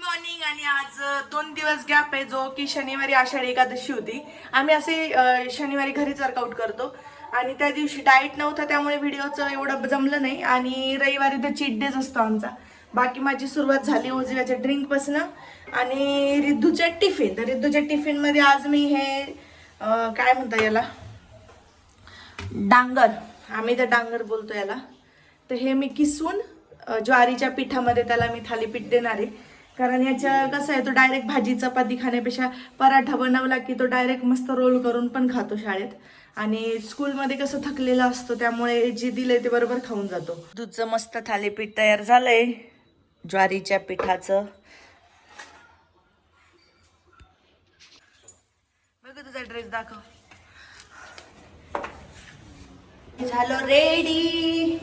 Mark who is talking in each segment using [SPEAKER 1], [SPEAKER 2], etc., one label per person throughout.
[SPEAKER 1] Morning. आणि आज 2 दिवस गॅप आहे जो की शनिवारी आषाढी एकादशी होती. आम्ही असे शनिवारी घरीच वर्कआउट करतो आणि त्या दिवशी डाएट नव्हता त्यामुळे व्हिडिओचं एवढं जमलं नाही. आणि रविवारी तर चीट डेज असतो आमचा. बाकी माझी सुरुवात झाली उजव्याच्या ड्रिंकपासून आणि रिद्धूच्या टिफिन. तर रिद्धूच्या टिफिनमध्ये आज मी हे काय म्हणता याला डांगर, आम्ही तर डांगर बोलतो याला. तर हे मी किसून ज्वारीच्या पिठामध्ये त्याला मी थालीपीठ देणार आहे. कारण याच्या कसं आहे, तो डायरेक्ट भाजी चपाती खाण्यापेक्षा पराठा बनवला की तो डायरेक्ट मस्त रोल करून पण खातो शाळेत. आणि स्कूलमध्ये कसं थकलेलं असतो त्यामुळे जे दिलंय ते बरोबर खाऊन जातो. दूधचं मस्त थालीपीठ तयार झालंय ज्वारीच्या पिठाचं. बघ तुझा ड्रेस दाखव. झालो रेडी.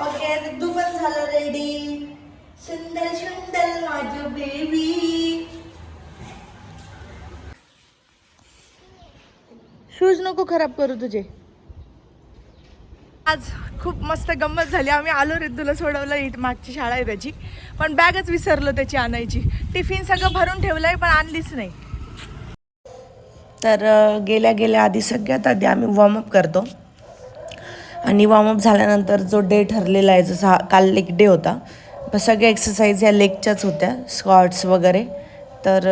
[SPEAKER 1] ओके रिद्धू पण झालं रेडी. सुंदर सुंदर माझं बेबी. शूज नको खराब करू तुझे. आज खूप मस्त गंमत झाली. आम्ही आलो रिद्धूला सोडवलं, मागची शाळा आहे त्याची, पण बॅगच विसरलो त्याची आणायची. टिफिन सगळं भरून ठेवलंय पण आणलीच नाही. तर गेल्या गेल्या आधी सगळ्यात आधी आम्ही वॉर्मअप करतो आणि वॉर्मअप झाल्यानंतर जो डे ठरलेला आहे, जसा काल लेग डे होता, पण सगळ्या एक्सरसाइज या लेगच्याच होत्या, स्क्वॉट्स वगैरे. तर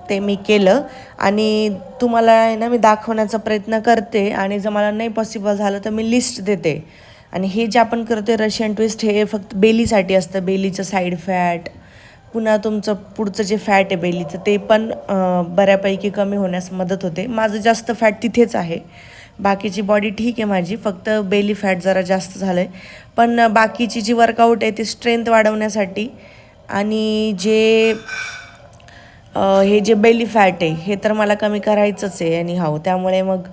[SPEAKER 1] ते मी केलं आणि तुम्हाला आहे ना मी दाखवण्याचा प्रयत्न करते. आणि जर मला नाही पॉसिबल झालं तर मी लिस्ट देते. आणि हे जे आपण करतोय रशियन ट्विस्ट, हे फक्त बेलीसाठी असतं. बेलीचं साईड फॅट, पुन्हा तुमचं पुढचं जे फॅट आहे बेलीचं, ते पण बऱ्यापैकी कमी होण्यास मदत होते. माझं जास्त फॅट तिथेच आहे, बाकीची बॉडी ठीक आहे माझी, फक्त बेली फॅट जरा जास्त झालं आहे. पण बाकीची जी वर्कआउट आहे ती स्ट्रेंथ वाढवण्यासाठी. आणि जे हे जे बेली फॅट आहे हे तर मला कमी करायचंच आहे आणि त्यामुळे मग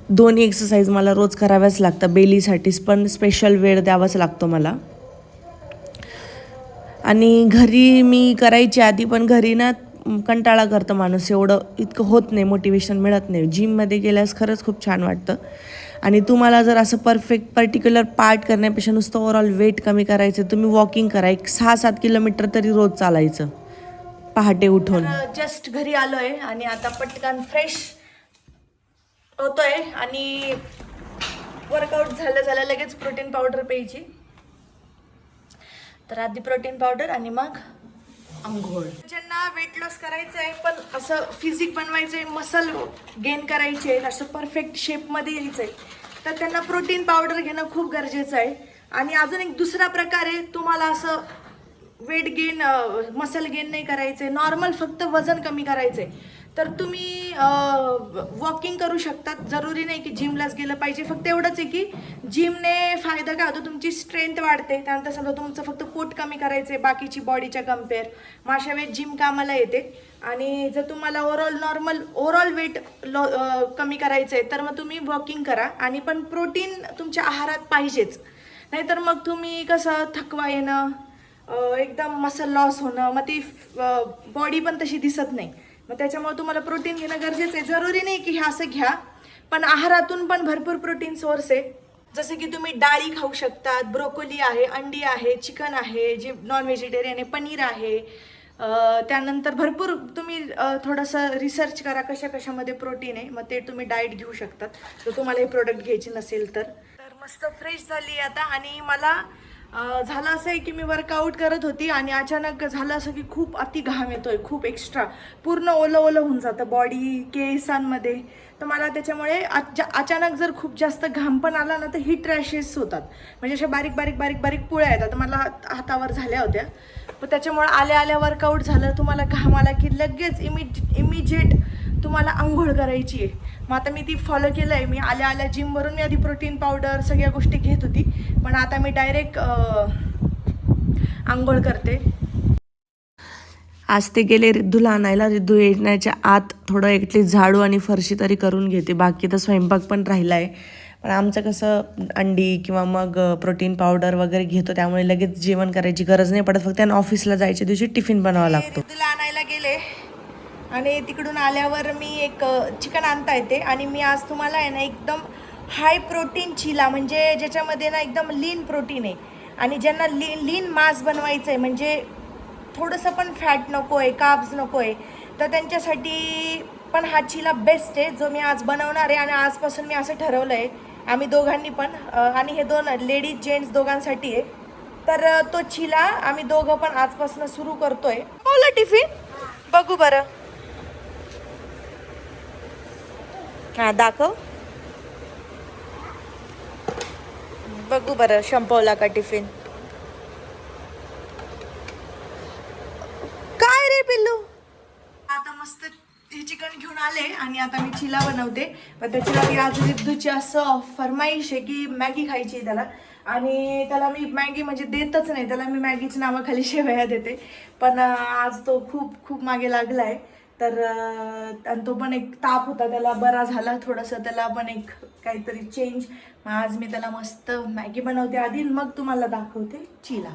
[SPEAKER 1] दोन्ही एक्सरसाइज मला रोज कराव्याच लागतं. बेलीसाठीच पण स्पेशल वेळ द्यावाच लागतो मला. आणि घरी मी करायची आधी, पण घरी ना कंटाळा करतं माणूस, एवढं इतकं होत नाही, मोटिवेशन मिळत नाही. जिममध्ये गेल्यास खरंच खूप छान वाटतं. आणि तुम्हाला जर असं पर्टिक्युलर पार्ट करण्यापेक्षा नुसतं ओव्हरऑल वेट कमी करायचं, तुम्ही वॉकिंग करा. एक 6-7 किलोमीटर तरी रोज चालायचं पहाटे उठून. जस्ट घरी आलोय आणि आता पटकन फ्रेश होतोय आणि वर्कआउट झालं लगेच प्रोटीन पावडर प्यायची. तर आधी प्रोटीन पावडर आणि मग अंघोळ. ज्यांना वेट लॉस करायचं आहे पण असं फिजिक बनवायचं आहे, मसल गेन करायचे, असं परफेक्ट शेपमध्ये यायचं आहे, तर त्यांना प्रोटीन पावडर घेणं खूप गरजेचं आहे. आणि अजून एक दुसरा प्रकार आहे, तुम्हाला असं वेट गेन मसल गेन नाही करायचं, नॉर्मल फक्त वजन कमी करायचं आहे, तर तुम्ही वॉकिंग करू शकतात. जरुरी नाही की जिमलाच गेलं पाहिजे. फक्त एवढंच आहे की जिमने फायदा काय होतो, तुमची स्ट्रेंथ वाढते. त्यानंतर समजा तुमचं फक्त पोट कमी करायचं आहे बाकीची बॉडीच्या कम्पेअर, मग अशा वेळेस जिम कामाला येते. आणि जर तुम्हाला ओव्हरऑल वेट कमी करायचं आहे तर मग तुम्ही वॉकिंग करा. आणि पण प्रोटीन तुमच्या आहारात पाहिजेच, नाहीतर मग तुम्ही कसं थकवा येणं, एकदम मसल लॉस होणं, मग ती बॉडी पण तशी दिसत नाही. मग त्याच्यामुळे तुम्हाला प्रोटीन घेणं गरजेचं आहे. जरुरी नाही की हे असं घ्या, पण आहारातून पण भरपूर प्रोटीन सोर्स आहे. जसं की तुम्ही डाळी खाऊ शकतात, ब्रोकोली आहे, अंडी आहे, चिकन आहे, जे नॉन व्हेजिटेरियन आहे, पनीर आहे. त्यानंतर भरपूर तुम्ही थोडंसं रिसर्च करा कशामध्ये प्रोटीन आहे, मग ते तुम्ही डाएट घेऊ शकतात जर तुम्हाला हे प्रोडक्ट घ्यायचे नसेल तर. मस्त फ्रेश झाली आता. आणि मला झालं असं आहे की मी वर्कआउट करत होती आणि अचानक झालं असं की खूप अति घाम येतोय, खूप एक्स्ट्रा, पूर्ण ओलं होऊन जातं बॉडी केसांमध्ये. तर मला त्याच्यामुळे अचानक जर खूप जास्त घाम पण आला ना तर हिट रॅशेस होतात, म्हणजे अशा बारीक पुळ्या येतात. मला हातावर झाल्या होत्या. पण त्याच्यामुळे आल्या वर्कआउट झालं. तुम्हाला घाम आला की लगेच इमिजिएट तुम्हाला आंघोळ करायची आहे. मग आता मी ती फॉलो केलं आहे. मी आल्या जिमवरून मी आधी प्रोटीन पावडर सगळ्या गोष्टी घेत होती, पण आता मी डायरेक्ट आंघोळ करते. आज ते गेले रिद्धूला आणायला. रिद्धू येण्याच्या आत थोडं ॲटलीस्ट झाडू आणि फरशी तरी करून घेते, बाकी तर स्वयंपाक पण राहिला आहे. पण आमचं कसं अंडी किंवा मग प्रोटीन पावडर वगैरे घेतो त्यामुळे लगेच जेवण करायची गरज नाही पडत, फक्त त्यांना ऑफिसला जायच्या दिवशी टिफिन बनवावा लागतो. रिद्धूला आणायला गेले आणि तिकडून आल्यावर मी एक चिकन आणता येते. आणि मी आज तुम्हाला आहे ना एकदम हाय प्रोटीन चिला, म्हणजे ज्याच्यामध्ये ना एकदम लीन प्रोटीन आहे आणि ज्यांना लीन मास बनवायचं आहे, म्हणजे थोडंसं पण फॅट नको आहे, कार्ब्स नको आहे, तर त्यांच्यासाठी पण हा चिला बेस्ट आहे जो मी आज बनवणार आहे. आणि आजपासून मी असं ठरवलं आहे आम्ही दोघांनी पण, आणि हे दोन लेडीज जेंट्स दोघांसाठी आहे. तर तो चिला आम्ही दोघं पण आजपासून सुरू करतोय. बोला टिफिन बघू बरं. हा दाखव बघू बरं, संपवला का टिफिन. काय रे पिल्लू. आता मस्त हे चिकन घेऊन आले आणि आता मी चिला बनवते. पण त्याची आज रिद्धूची असं फरमाईश आहे की मॅगी खायची आहे त्याला. आणि त्याला मी मॅगी म्हणजे देतच नाही, त्याला मी मॅगीच्या नावाखाली शेवया देते. पण आज तो खूप खूप मागे लागला आहे. तर आणि तो पण एक ताप होता त्याला, बरा झाला थोडंसं, त्याला पण एक काहीतरी चेंज. आज मी त्याला मस्त मॅगी बनवते आधी, मग तुम्हाला दाखवते चिला.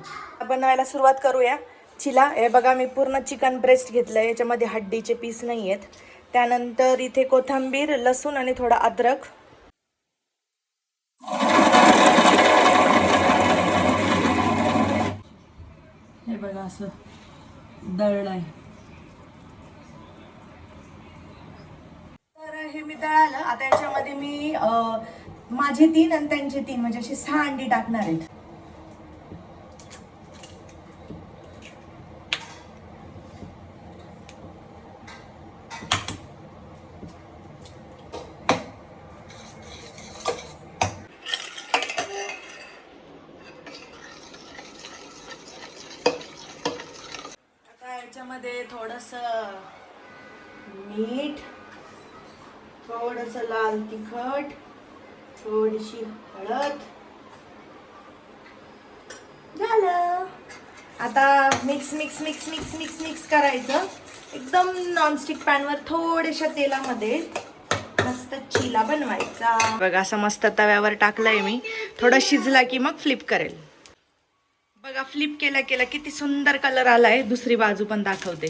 [SPEAKER 1] बनवायला सुरुवात करूया. चिला हे बघा, मी पूर्ण चिकन ब्रेस्ट घेतलं आहे, याच्यामध्ये हड्डीचे पीस नाही आहेत. त्यानंतर इथे कोथिंबीर, लसूण आणि थोडा अद्रक. हे बघा असं दळण आहे. तर हे मी दळालं. आता याच्यामध्ये मी माझे 3 आणि त्यांचे 3 म्हणजे अशी 6 अंडी टाकणार आहेत. याच्यामध्ये थोडंसं मीठ, थोडंसं लाल तिखट, थोडीशी हळद. झालं. आता mix mix mix mix mix mix करायचं एकदम नॉनस्टिक पॅनवर थोड्याशा तेलामध्ये. मस्त चिला बनवायचा. बघा असं मस्त तव्यावर टाकलंय मी. थोडं शिजला की मग फ्लिप करेल. बघा फ्लिप केला केला किती सुंदर कलर आलाय. दुसरी बाजू पण दाखवते.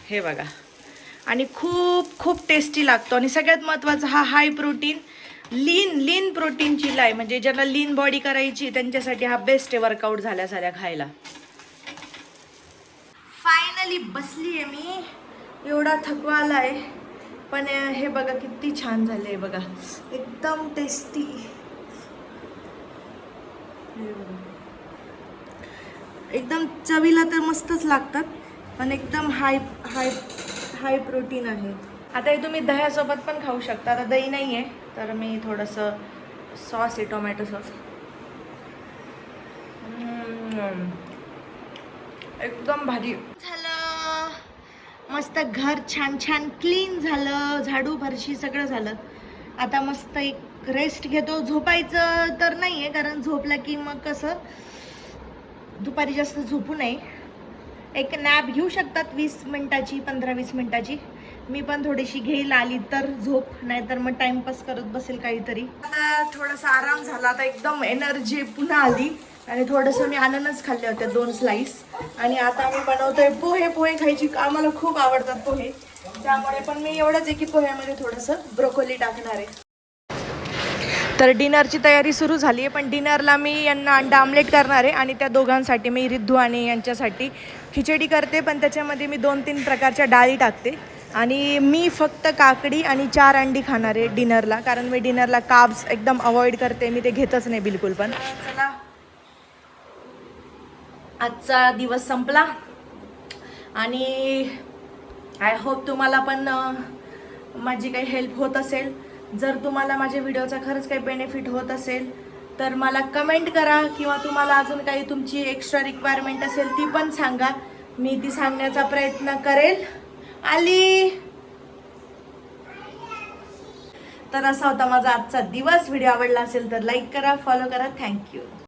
[SPEAKER 1] हे बघा. आणि खूप खूप टेस्टी लागतो. आणि सगळ्यात महत्त्वाचं हा हाय प्रोटीन लीन प्रोटीन चिला आहे. म्हणजे ज्यांना लीन बॉडी करायची त्यांच्यासाठी हा बेस्ट आहे वर्कआउट झाल्या झाल्या खायला. फायनली बसली आहे मी. एवढा थकवा आलाय पण हे बघा किती छान झाले बघा, एकदम टेस्टी. एकदम चवीला तर मस्तच लागतात, पण एकदम हाय हाय हाय प्रोटीन आहे. आता हे तुम्ही दह्यासोबत पण खाऊ शकता. आता दही नाही आहे तर मी थोडंसं सॉस आहे, टोमॅटो सॉस. एकदम भारी झालं. मस्त घर छान छान क्लीन झालं, झाडू फरशी सगळं झालं. आता मस्त एक रेस्ट घेतो. झोपायचं तर नाही आहे, कारण झोपलं की मग कसं दुपारी जास्त झोपू नये. एक नॅप घेऊ शकतात 20 मिनिटाची, 15-20 मिनिटाची. मी पण थोडीशी घेईल आली तर झोप, नाहीतर मग टाइमपास करत बसेल काहीतरी. आता थोडासा आराम झाला, आता एकदम एनर्जी पुन्हा आली. आणि थोडंसं मी अननस खाल्ले होते 2 स्लाइस. आणि आता मी बनवतोय पोहे. पोहे खायची आम्हाला खूप आवडतात पोहे, त्यामुळे पण मी एवढंच आहे की पोह्यामध्ये थोडंसं ब्रोकोली टाकणार आहे. तर डिनरची तयारी सुरू झाली आहे. पण डिनरला मी यांना अंडा आमलेट करणार आहे आणि त्या दोघांसाठी मी रिद्धू आणि यांच्यासाठी खिचडी करते. पण त्याच्यामध्ये मी 2-3 प्रकारच्या डाळी टाकते. आणि मी फक्त काकडी आणि 4 अंडी खाणार आहे डिनरला, कारण मी डिनरला कार्ब्स एकदम अवॉइड करते. मी ते घेतच नाही बिलकुल पण. चला आजचा दिवस संपला आणि आय होप तुम्हाला पण माझी काही हेल्प होत असेल. जर तुम्हाला माझ्या व्हिडिओचा खरंच काही बेनिफिट होत असेल तर मला कमेंट करा, किंवा तुम्हाला अजून काही तुमची एक्स्ट्रा रिक्वायरमेंट असेल ती पण सांगा. मी ती सांगण्याचा प्रयत्न करेल. आली. तर असा होता माझा आजचा दिवस. व्हिडिओ आवडला असेल तर लाईक करा, फॉलो करा. थँक्यू.